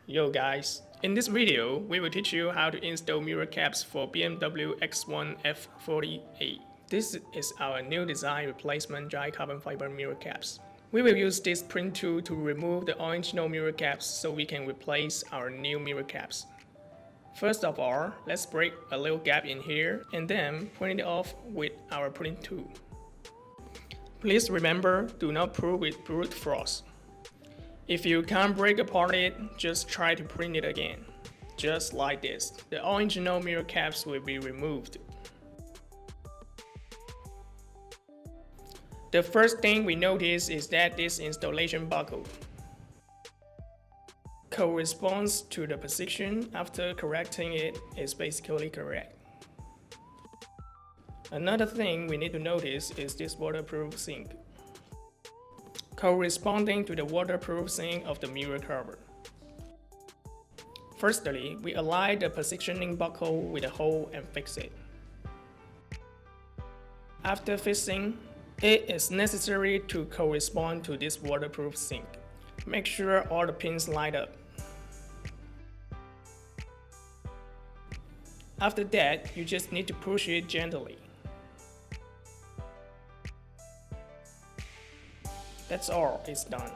Yo guys, in this video, we will teach you how to install mirror caps for BMW X1 F48. This is our new design replacement dry carbon fiber mirror caps. We will use this print tool to remove the original mirror caps so we can replace our new mirror caps. First of all, let's break a little gap in here and then print it off with our print tool. Please remember, do not pull with brute force. If you can't break apart it, just try to print it again. Just like this, the original mirror caps will be removed. The first thing we notice is that this installation buckle corresponds to the position after correcting it is basically correct. Another thing we need to notice is this waterproof sink, corresponding to the waterproof sink of the mirror cover. Firstly, we align the positioning buckle with a hole and fix it. After fixing, it is necessary to correspond to this waterproof sink. Make sure all the pins line up. After that, you just need to push it gently. That's all, it's done.